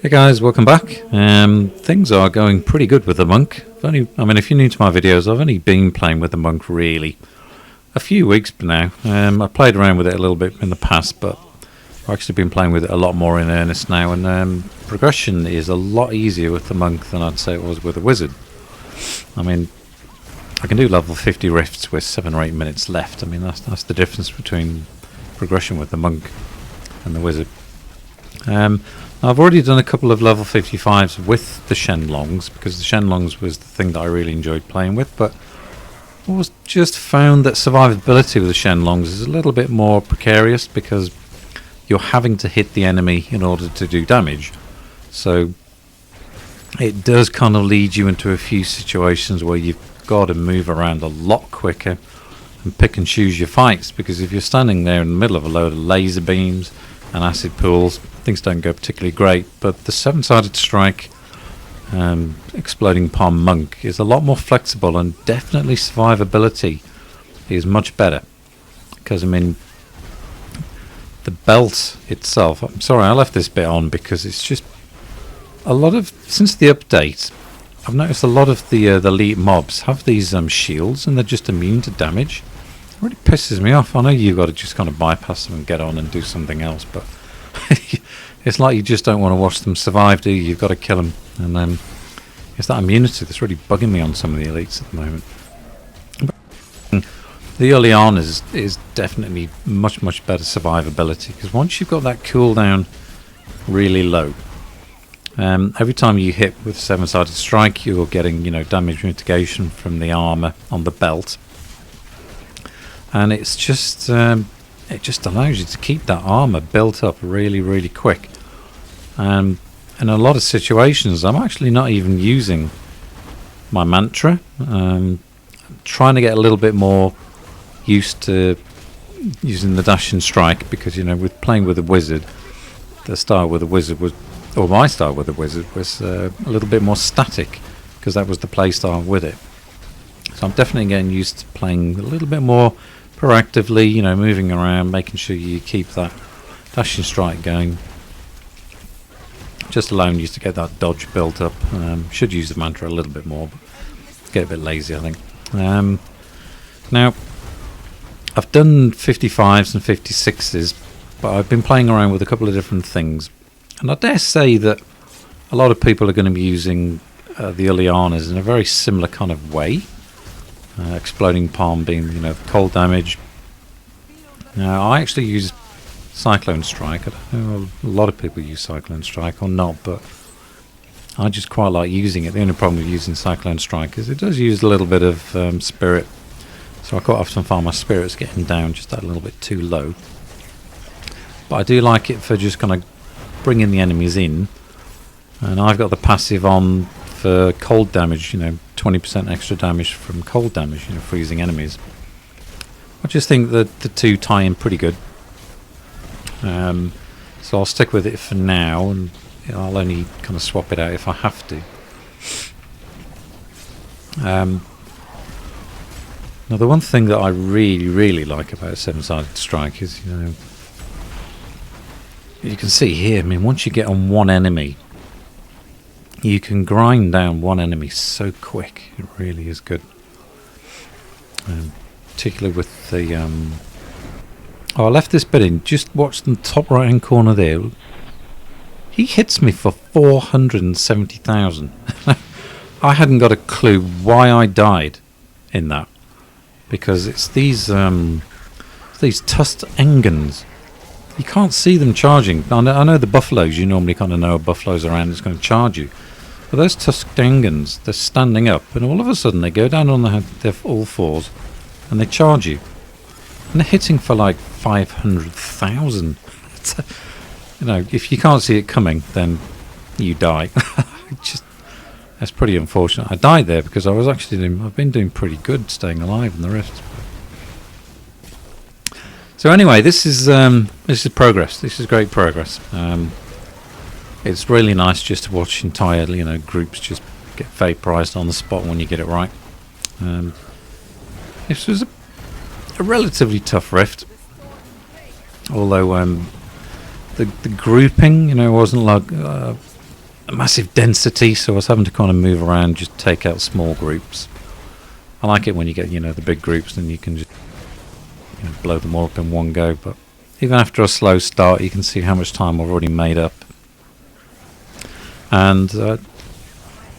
Hey guys, welcome back. Things are going pretty good with the monk. If you're new to my videos, I've only been playing with the monk really a few weeks now. I played around with it a little bit in the past, but I've actually been playing with it a lot more in earnest now, and progression is a lot easier with the monk than I'd say it was with the wizard. I mean, I can do level 50 rifts with 7 or 8 minutes left. I mean, that's the difference between progression with the monk and the wizard. I've already done a couple of level 55s with the Shenlongs, because the Shenlongs was the thing that I really enjoyed playing with, but I was just found that survivability with the Shenlongs is a little bit more precarious, because you're having to hit the enemy in order to do damage. So it does kind of lead you into a few situations where you've got to move around a lot quicker and pick and choose your fights, because if you're standing there in the middle of a load of laser beams and acid pools, things don't go particularly great. But the 7-sided strike exploding palm monk is a lot more flexible, and definitely survivability is much better, because I mean the belt itself, I'm sorry I left this bit on because it's just a lot of, since the update I've noticed a lot of the elite mobs have these shields, and they're just immune to damage. It really pisses me off. I know you've got to just kind of bypass them and get on and do something else, but it's like you just don't want to watch them survive, do you? You've got to kill them, and then it's that immunity that's really bugging me on some of the elites at the moment. But the Uliana is definitely much better survivability, because once you've got that cooldown really low, every time you hit with 7-sided strike, you're getting damage mitigation from the armor on the belt, and it's just it just allows you to keep that armor built up really quick. In a lot of situations, I'm actually not even using my mantra. I'm trying to get a little bit more used to using the dash and strike, because with playing with a wizard, the style with a wizard was, or my style with the wizard was a little bit more static, because that was the play style with it. So I'm definitely getting used to playing a little bit more proactively, moving around, making sure you keep that dash and strike going, just allowing you to get that dodge built up. Should use the mantra a little bit more, but get a bit lazy, I think. Now I've done 55s and 56s, but I've been playing around with a couple of different things, and I dare say that a lot of people are going to be using the Ulianas in a very similar kind of way. Exploding palm being, cold damage. Now, I actually use Cyclone Strike. I don't know, a lot of people use Cyclone Strike or not, but I just quite like using it. The only problem with using Cyclone Strike is it does use a little bit of spirit, so I quite often find my spirits getting down just a little bit too low. But I do like it for just kind of bringing the enemies in, and I've got the passive on for cold damage, 20% extra damage from cold damage, freezing enemies. I just think that the two tie in pretty good. So I'll stick with it for now, and I'll only kind of swap it out if I have to. Now the one thing that I really like about 7-sided strike is, you can see here, I mean, once you get on one enemy, you can grind down one enemy so quick. It really is good. Particularly with the I left this bit in. Just watch the top right hand corner there. He hits me for 470,000. I hadn't got a clue why I died in that, because it's these tusked engans. You can't see them charging. I know the buffaloes, you normally kind of know a buffalo's around, it's going to charge you. But those tusked engans, they're standing up, and all of a sudden they go down on their all fours, and they charge you. And they're hitting for like 500,000. If you can't see it coming, then you die. That's pretty unfortunate. I died there because I've been doing pretty good staying alive in the rifts. So anyway, this is progress. This is great progress. It's really nice just to watch entire groups just get vaporized on the spot when you get it right. This was a relatively tough rift, although the grouping wasn't like a massive density, so I was having to kind of move around, just take out small groups. I like it when you get, you know, the big groups, then you can just, you know, blow them all up in one go. But even after a slow start, you can see how much time I've already made up. And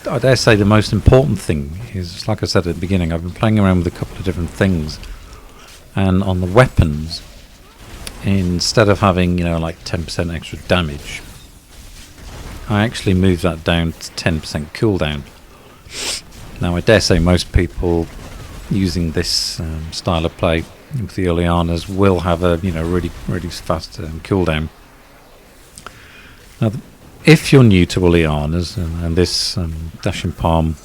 I dare say the most important thing is, like I said at the beginning, I've been playing around with a couple of different things. And on the weapons, instead of having, you know, like 10% extra damage, I actually moved that down to 10% cooldown. Now, I dare say most people using this style of play with the Ulianas will have a, you know, really fast cooldown. Now, if you're new to Ulianas and this dashing palm,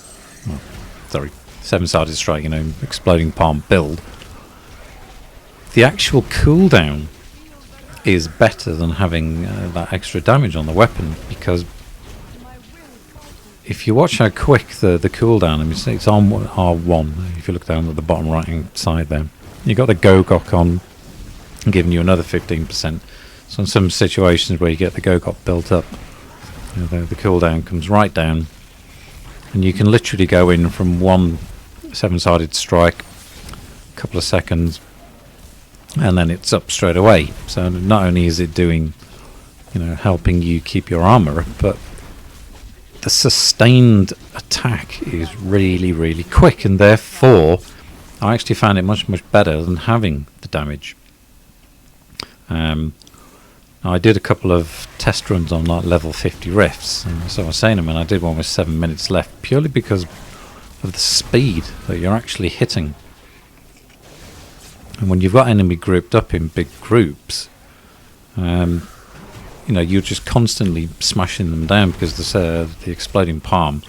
well, sorry, 7-sided strike, you know, exploding palm build, the actual cooldown is better than having that extra damage on the weapon, because if you watch how quick the cooldown, I mean, it's on R1. If you look down at the bottom right hand side there, you got the Gogok on, giving you another 15%. So in some situations where you get the Gogok built up, you know, the cooldown comes right down, and you can literally go in from one 7-sided strike, a couple of seconds, and then it's up straight away. So not only is it doing, you know, helping you keep your armor up, but the sustained attack is really quick, and therefore I actually found it much better than having the damage. I did a couple of test runs on like level 50 rifts, and so I was saying them, and I did one with 7 minutes left, purely because of the speed that you're actually hitting. And when you've got enemy grouped up in big groups, you know, you're just constantly smashing them down, because the exploding palm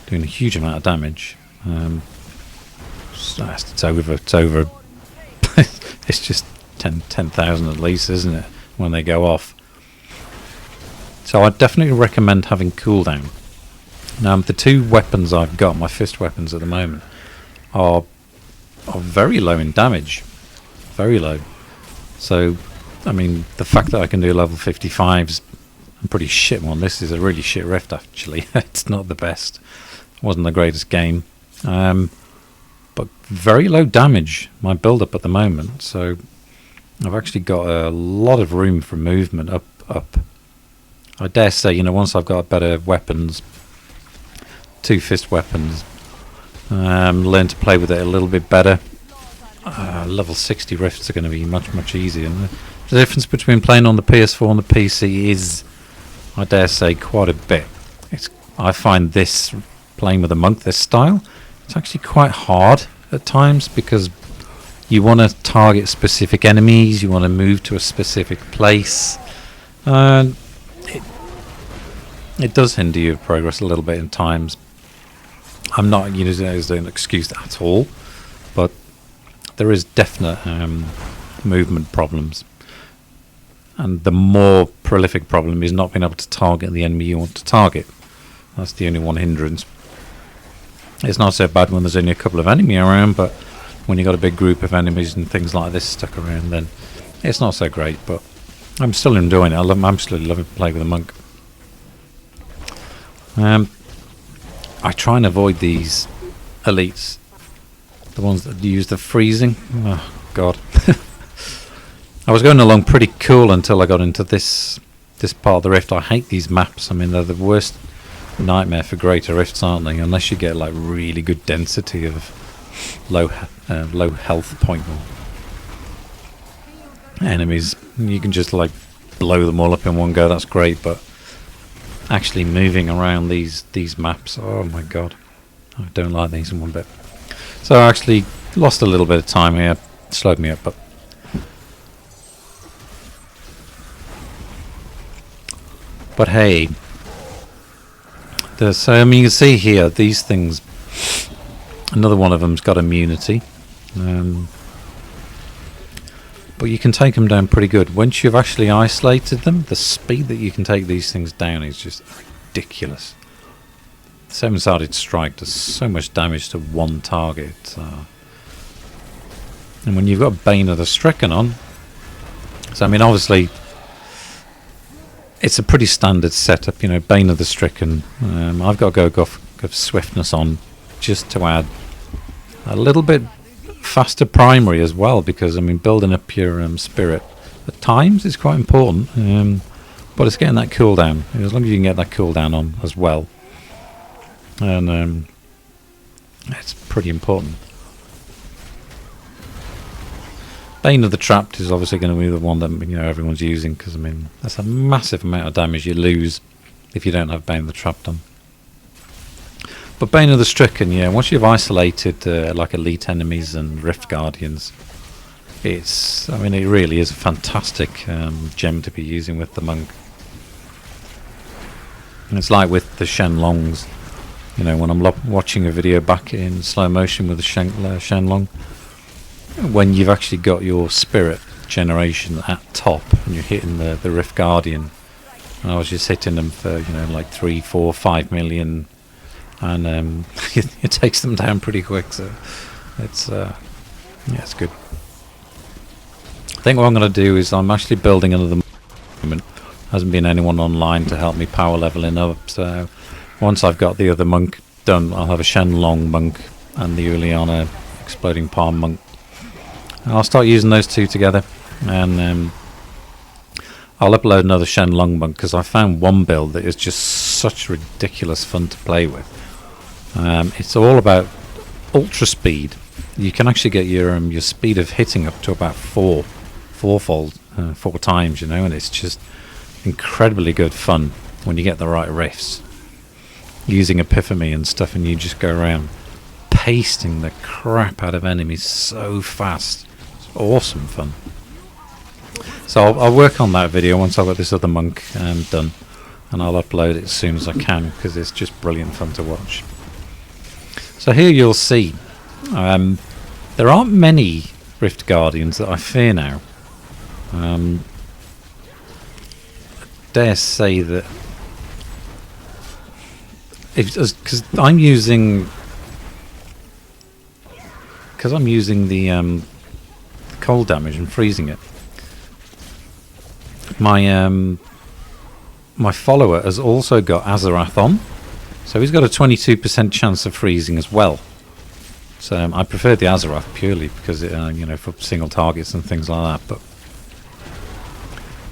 doing a huge amount of damage. It's over. It's just 10,000 at least, isn't it, when they go off? So I definitely recommend having cooldown. Now, the two weapons I've got, my fist weapons at the moment, are very low in damage. Very low. So, I mean, the fact that I can do level 55s, I'm pretty shit one. This is a really shit rift, actually. It's not the best. It wasn't the greatest game. But very low damage, my build-up at the moment. So, I've actually got a lot of room for movement up. I dare say, you know, once I've got better weapons, 2 fist weapons, learn to play with it a little bit better, level 60 rifts are going to be much easier. And the difference between playing on the PS4 and the PC is, I dare say, quite a bit. I find this, playing with a monk, this style, it's actually quite hard at times, because you want to target specific enemies, you want to move to a specific place. It does hinder your progress a little bit in times. I'm not using it as an excuse at all, but there is definite movement problems. And the more prolific problem is not being able to target the enemy you want to target. That's the only one hindrance. It's not so bad when there's only a couple of enemy around, but when you've got a big group of enemies and things like this stuck around, then it's not so great. But I'm still enjoying it. I'm absolutely loving playing with a monk. I try and avoid these elites, the ones that use the freezing. Oh god. I was going along pretty cool until I got into this part of the rift. I hate these maps. I mean, they're the worst nightmare for greater rifts, aren't they? Unless you get like really good density of low health point enemies, you can just like blow them all up in one go. That's great, but actually moving around these maps, oh my god, I don't like these in one bit. So I actually lost a little bit of time here, slowed me up, but hey, so I mean, you can see here these things. Another one of them's got immunity, but you can take them down pretty good. Once you've actually isolated them, the speed that you can take these things down is just ridiculous. 7-sided strike does so much damage to one target, and when you've got Bane of the Stricken on, so I mean, obviously it's a pretty standard setup, you know, Bane of the Stricken. I've got to go swiftness on just to add a little bit faster primary as well, because I mean building up your spirit at times is quite important, but it's getting that cooldown. As long as you can get that cooldown on as well, and it's pretty important. Bane of the Trapped is obviously going to be the one that, you know, everyone's using, because I mean that's a massive amount of damage you lose if you don't have Bane of the Trapped on. But Bane of the Stricken, yeah, once you've isolated like elite enemies and Rift Guardians, it's, I mean, it really is a fantastic gem to be using with the monk. And it's like with the Shenlongs, you know, when I'm watching a video back in slow motion with the Shenlong, when you've actually got your spirit generation at top and you're hitting the Rift Guardian, and I was just hitting them for, you know, like 3, 4, 5 million, and it takes them down pretty quick. So it's yeah, it's good. I think what I'm going to do is I'm actually building another moment. Hasn't been anyone online to help me power leveling up, so once I've got the other monk done, I'll have a Shenlong monk and the Uliana exploding palm monk, and I'll start using those two together, and I'll upload another Shenlong monk, because I found one build that is just such ridiculous fun to play with. It's all about ultra speed. You can actually get your speed of hitting up to about fourfold, 4 times, you know, and it's just incredibly good fun when you get the right riffs, using epiphany and stuff, and you just go around pasting the crap out of enemies so fast. It's awesome fun. So I'll work on that video once I've got this other monk done, and I'll upload it as soon as I can, because it's just brilliant fun to watch. So here you'll see there aren't many Rift Guardians that I fear now. I dare say that because I'm using the cold damage and freezing it. My follower has also got Azarath on, so he's got a 22% chance of freezing as well. So I prefer the Azarath purely because it, you know, for single targets and things like that. But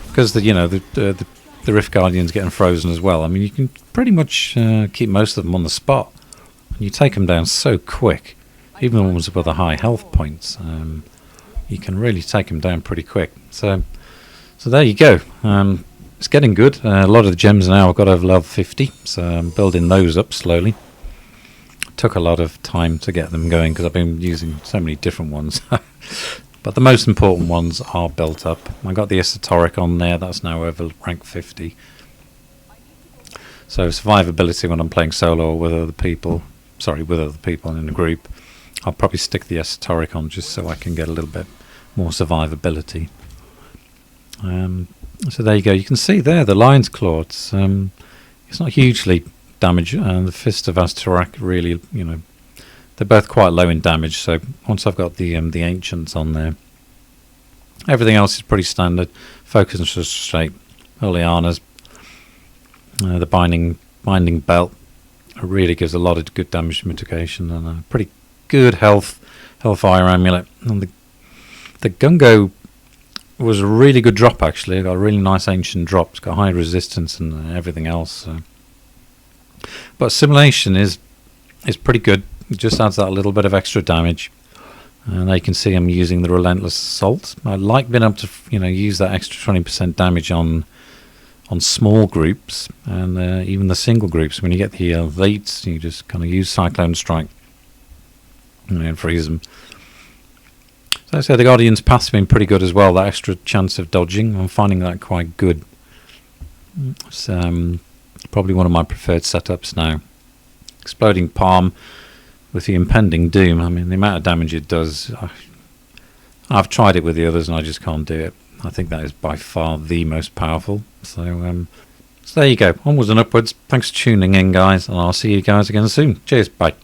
because the Rift Guardian's getting frozen as well, I mean, you can pretty much keep most of them on the spot, and you take them down so quick. Even the ones with the high health points, you can really take them down pretty quick. So there you go. It's getting good. A lot of the gems now I've got over level 50, so I'm building those up slowly. Took a lot of time to get them going because I've been using so many different ones. But the most important ones are built up. I got the Esoteric on there. That's now over rank 50. So survivability when I'm playing solo or with other people, in a group, I'll probably stick the Esoteric on just so I can get a little bit more survivability. So there you go. You can see there the Lion's Claw. It's not hugely damaged, and the Fist of Aztarak really, you know, they're both quite low in damage. So once I've got the Ancients on there, everything else is pretty standard. Focus and Straight, Uliana's, the binding belt really gives a lot of good damage mitigation, and a pretty good Hellfire Amulet. And the Gungo was a really good drop actually. It got a really nice ancient drop. It's got high resistance and everything else. So. But Assimilation is pretty good. It just adds that little bit of extra damage. And now you can see I'm using the Relentless Assault. I like being able to, you know, use that extra 20% damage on small groups and even the single groups. When you get the elites, you just kind of use Cyclone Strike, you know, and freeze them. So I say the Guardian's path's been pretty good as well. That extra chance of dodging, I'm finding that quite good. It's probably one of my preferred setups now. Exploding Palm with the Impending Doom. I mean, the amount of damage it does, I've tried it with the others and I just can't do it. I think that is by far the most powerful. So there you go. Onwards and upwards. Thanks for tuning in, guys, and I'll see you guys again soon. Cheers. Bye.